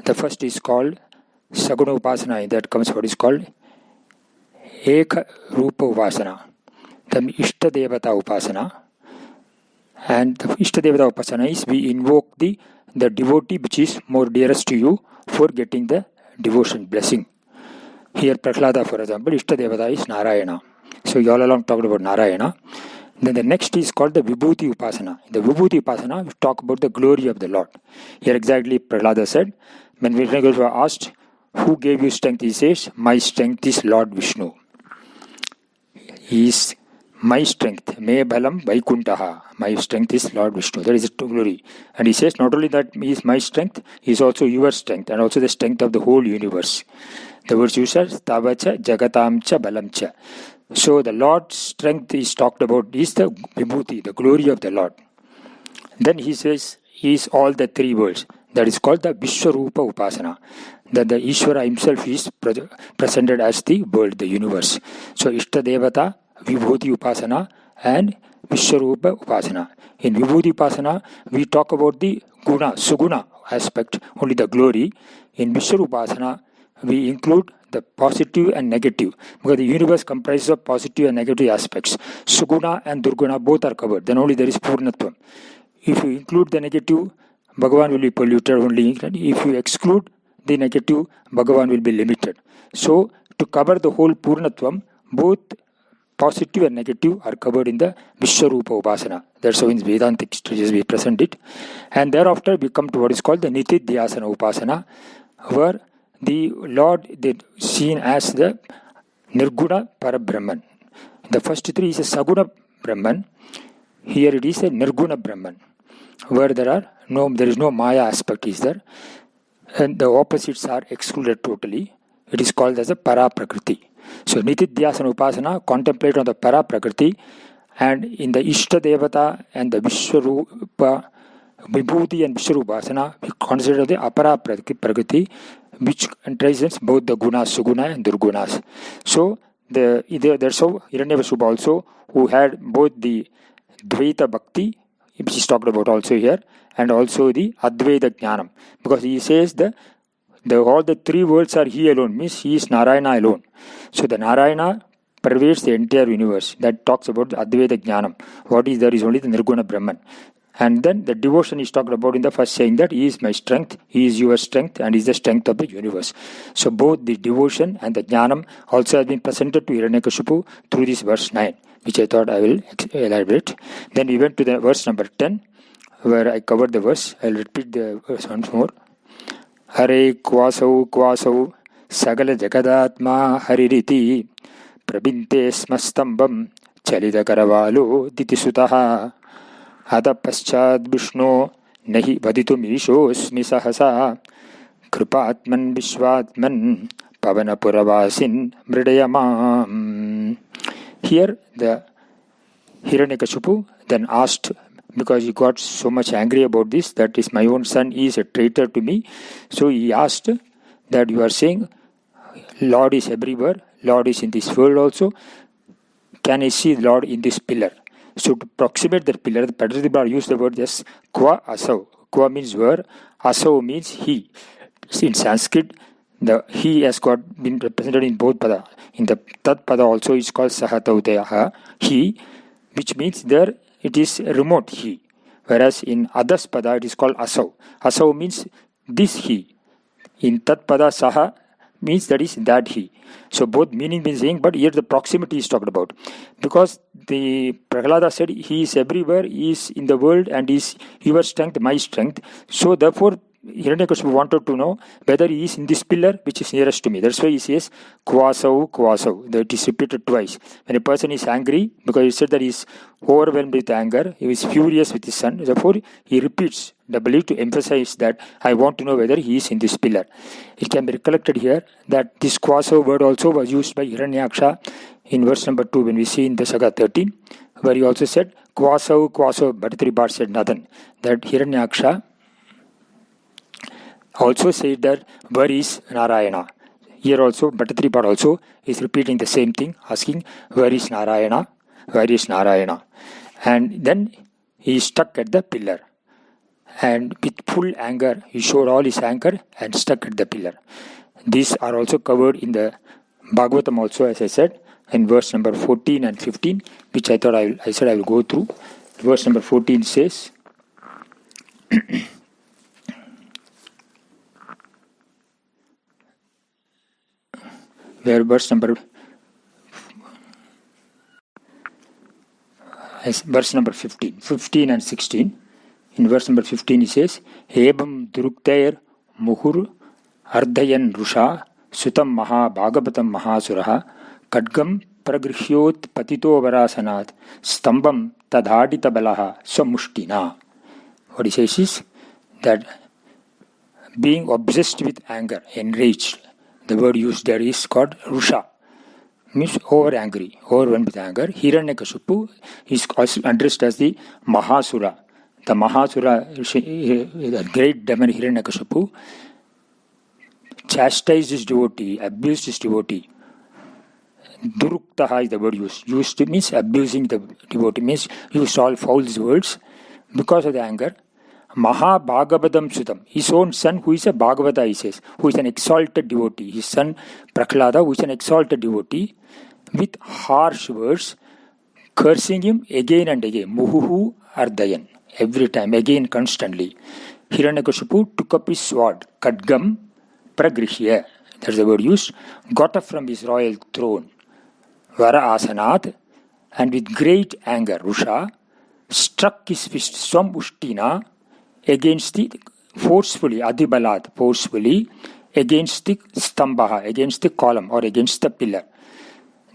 The first is called Saguna Upasana. In that comes what is called Eka Rupa Upasana. The Ishta Devata Upasana. And the Ishta Devata Upasana is we invoke the devotee which is more dearest to you for getting the devotion blessing. Here Prahlada, for example, Ishta Devata is Narayana. So you all along talked about Narayana. Then the next is called the Vibhuti Upasana. In the Vibhuti Upasana, we talk about the glory of the Lord. Here exactly Prahlada said, when Hiranyakashipu was asked, who gave you strength? He says, my strength is Lord Vishnu. He is my strength. Me balam vaikuntaha. My strength is Lord Vishnu. That is the glory. And he says, not only that he is my strength, he is also your strength and also the strength of the whole universe. The words used are tavacha jagatamcha balamcha. So the Lord's strength is talked about is the vibhuti, the glory of the Lord. Then he says, he is all the 3 worlds. That is called the Vishwarupa Upasana. That the Ishvara himself is presented as the world, the universe. So Ishta Devata, Vibhuti Upasana and Vishwarupa Upasana. In Vibhuti Upasana, we talk about the guna, suguna aspect, only the glory. In Vishwarupa Upasana, we include the positive and negative, because the universe comprises of positive and negative aspects. Suguna and Durguna both are covered, then only there is Purnatvam. If you include the negative, Bhagavan will be polluted only. If you exclude the negative, Bhagavan will be limited. So, to cover the whole Purnatvam, both positive and negative are covered in the Vishwarupa Upasana. That's how in Vedantic stages we present it. And thereafter we come to what is called the Nitidhyasana Upasana, where the Lord is seen as the Nirguna Parabrahman. The first 3 is a Saguna Brahman. Here it is a Nirguna Brahman, where there is no Maya aspect is there, and the opposites are excluded totally. It is called as a Para Prakriti. So Nitidhyasana Upasana, contemplate on the Para Prakriti, and in the Ishta Devata and the Vishwarupa, Vibhuti and Vishwarupasana, we consider the Apara Prakriti, which comprises both the Gunas, Suguna and Durgunas. So there's so Hiranyakashipu also, who had both the Dvaita Bhakti, which is talked about also here, and also the Advaita Jnanam. Because he says all the three worlds are he alone, means he is Narayana alone. So the Narayana pervades the entire universe. That talks about the Advaita Jnanam. What is there is only the Nirguna Brahman. And then the devotion is talked about in the first saying that he is my strength, he is your strength, and he is the strength of the universe. So both the devotion and the Jnanam also has been presented to Hiranyakashipu through this verse 9, which I thought I will elaborate. Then we went to the verse number 10, where I covered the verse. I will repeat the verse once more. Hare kvasau sagala jagadatma haririti prabinte smastambam chalida karavalo ditisutaha Ada paschad Vishnu nahi vaditum ishosmi sahasa kripatman vishwatman pavana puravasin mridayamam. Here the Hiranyakashipu then asked, because he got so much angry about this, that is my own son is a traitor to me. So he asked that you are saying Lord is everywhere, Lord is in this world also. Can I see Lord in this pillar? So to approximate that pillar, the Padradibha used the word just Kwa Asau. Kwa means where, Asau means he. In Sanskrit, the he has been represented in both pada. In the Tat pada also is called Sahatauteyaha, he, which means there it is remote he. Whereas in Adas pada it is called Asau. Asau means this he. In Tat pada Saha means that is that he. So both meaning means saying, but here the proximity is talked about. Because the Prahlada said he is everywhere, he is in the world, and is your strength, my strength. So therefore Hiranyakashipu wanted to know whether he is in this pillar which is nearest to me. That's why he says Kvasau. That is repeated twice. When a person is angry, because he said that he is overwhelmed with anger, he is furious with his son, therefore he repeats doubly to emphasize that I want to know whether he is in this pillar. It can be recollected here that this Kvasau word also was used by Hiranyaksha in verse number 2 when we see in Dasakam 13, where he also said Kvasau, Bhattacharya said nothing. That Hiranyaksha also said that where is Narayana. Here also Bhattacharya also is repeating the same thing, asking where is Narayana, and then he is stuck at the pillar, and with full anger he showed all his anger and stuck at the pillar. These are also covered in the Bhagavatam also, as I said, in verse number 14 and 15, which I thought I will go through. Verse number 14 says where verse number 15 and 16. In verse number 15 he says, Ebam duruktair muhur ardhayan rusha sutam maha bhagavatam mahasuraha kadgam pragrhyot patito varasanat stambam tadhadita balaha samushtina. What he says is that being obsessed with anger, enraged, the word used there is called rusha, means overwhelmed with anger. Hiranyakashipu is also addressed as the Mahasura. The Mahasura, the great demon Hiranyakashipu, chastised his devotee, abused his devotee. Duruktaha is the word used. Used means abusing the devotee, means used all foul words because of the anger. Maha Bhagavatam Sutam, his own son who is a Bhagavata, he says, who is an exalted devotee. His son Prahlada, who is an exalted devotee, with harsh words, cursing him again and again. Muhuhu Ardayan, every time, again, constantly. Hiranyakashipu took up his sword, Kadgam Pragrihya, that's the word used, got up from his royal throne, Vara Asanat, and with great anger, Rusha, struck his fist, Swam Ushtina, against the forcefully, Adibalat, forcefully, against the Stambaha, against the column or against the pillar.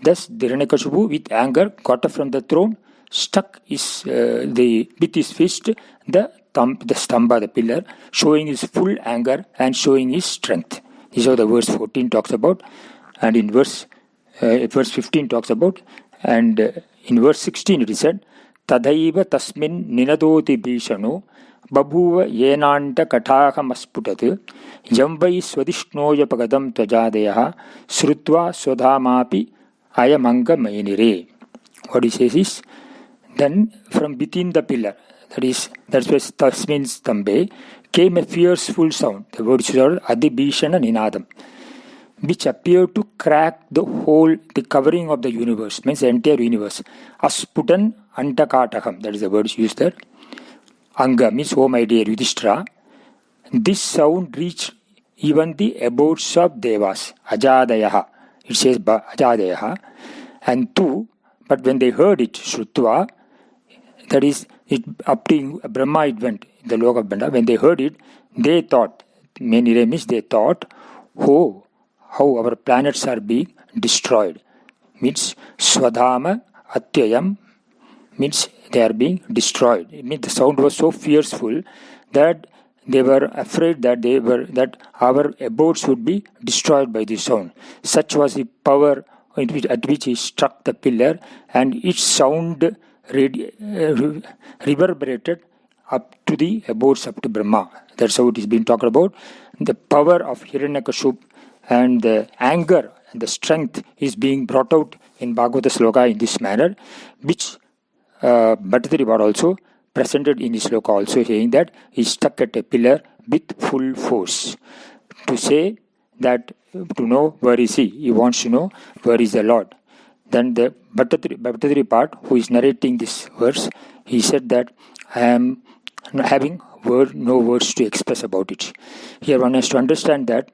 Thus, Hiranyakashipu with anger got up from the throne, struck with his fist the Stamba, the pillar, showing his full anger and showing his strength. This is what the verse 14 talks about. And in verse verse 15 talks about, and in verse 16 it is said, Tadaiva tasmin ninadoti bhishano babhuva yenanta kataham asputat yam vai swadishnoya pagadam tvajadayaha srutva swadhamapi ayamanga mainire. What he says is, then from within the pillar, that's why tasmin stambe, came a fearful sound. The word is adibhishana ninadam, which appeared to crack the covering of the universe, means the entire universe. Asputan antakataham, that is the word used there. Anga means, oh my dear Yudhishthira. This sound reached even the abodes of Devas, Ajadayaha. It says Ajadayaha. And two, but when they heard it, Shrutva, that is, it up to Brahma it went, the Lok of Brahma. When they heard it, they thought, many means they thought, oh, how our planets are being destroyed. Means Swadhama Atyayam, means they are being destroyed. It means the sound was so fearful that they were afraid that our abodes would be destroyed by the sound. Such was the power at which he struck the pillar, and its sound reverberated up to the abodes, up to Brahma. That's how it is being talked about. The power of Hiranyakashipu and the anger and the strength is being brought out in Bhagavata Sloka in this manner, which Bhattacharya also presented in his sloka, also saying that he stuck at a pillar with full force. To say that, to know where is he wants to know where is the Lord. Then the Bhattacharya part, who is narrating this verse, he said that I am having no words to express about it. Here one has to understand that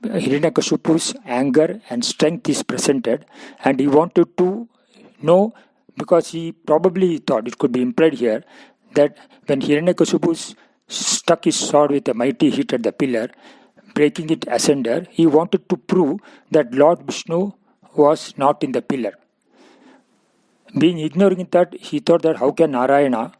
Hiranyakashipu's anger and strength is presented, and he wanted to know, because he probably thought, it could be implied here, that when Hiranyakashipu stuck his sword with a mighty hit at the pillar, breaking it asunder, he wanted to prove that Lord Vishnu was not in the pillar. Being ignorant that, he thought that how can Narayana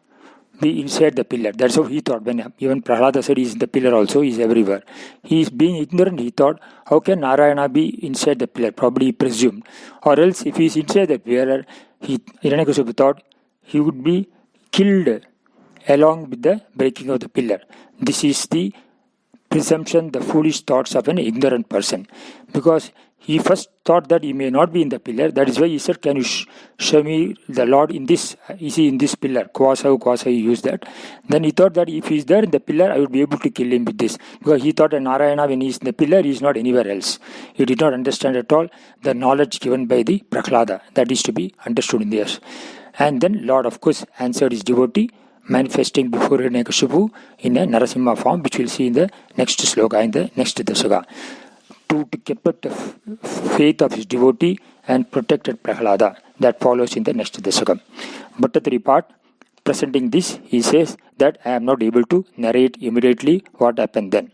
be inside the pillar? That's how he thought. When even Prahlada said he is in the pillar also, he is everywhere. He is being ignorant, he thought, how can Narayana be inside the pillar? Probably he presumed. Or else if he is inside the pillar, Hiranyakashipu thought he would be killed along with the breaking of the pillar. This is the presumption, the foolish thoughts of an ignorant person. Because he first thought that he may not be in the pillar. That is why he said, can you show me the Lord in this? Is he in this pillar? Kvasa, he used that. Then he thought that if he is there in the pillar, I would be able to kill him with this. Because he thought that Narayana, when he is in the pillar, he is not anywhere else. He did not understand at all the knowledge given by the Prahlada. That is to be understood in this. And then Lord, of course, answered his devotee, manifesting before Hiranyakashipu in a Narasimha form, which we'll see in the next sloka, in the next Dasaka. To keep up the faith of his devotee and protected Prahlada. That follows in the next Dasakam. Bhattacharya part, presenting this, he says that I am not able to narrate immediately what happened then.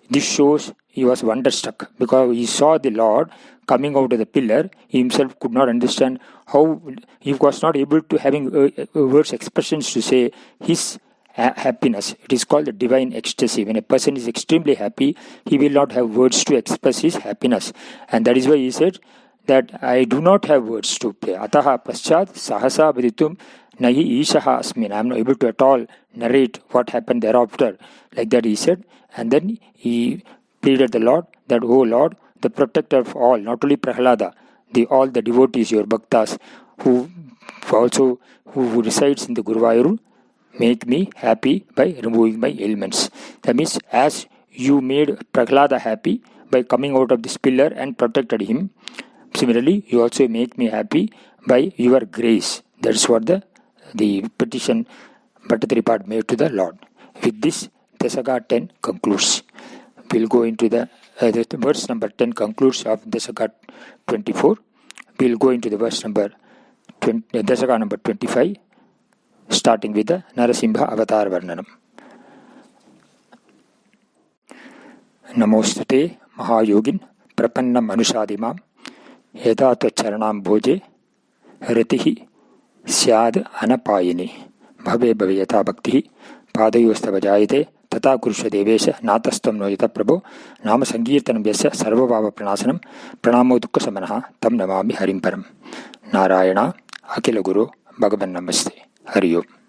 This shows he was wonderstruck, because he saw the Lord coming out of the pillar. He himself could not understand how, he was not able to having words, expressions to say his happiness. It is called the divine ecstasy. When a person is extremely happy, he will not have words to express his happiness. And that is why he said that I do not have words to play. Ataha paschat sahasa vaditum nahi ishaha asmin. I am not able to at all narrate what happened thereafter. Like that he said. And then he pleaded the Lord that, oh Lord, the protector of all, not only Prahlada, all the devotees, your bhaktas, who resides in the Guruvayur, make me happy by removing my ailments. That means, as you made Prahlada happy by coming out of this pillar and protected him, similarly, you also make me happy by your grace. That is what the petition Bhattacharya part made to the Lord. With this, Dasaka 10 concludes. We will go into the verse number 10 concludes of Dasaka 24. We will go into the verse number Dasaka number 25. Starting with the Narasimha Avatar Varnanam. Namostute Mahayogin Prapannam Anusadimam Yedata Charanam Bhoje Ratihi Syad Anapayini Bhave Bhavayata Bhakti Padayostava Jayate तथा कुरुष्व Devesh नातस्त्वं no यतः प्रभो नाम संकीर्तनं यस्य सर्वभावप्रणाशनं प्रणामो दुःखशमनः तं नमामि हरिं परं। नारायण अखिल गुरु भगवन् नमस्ते। हरि ओम्।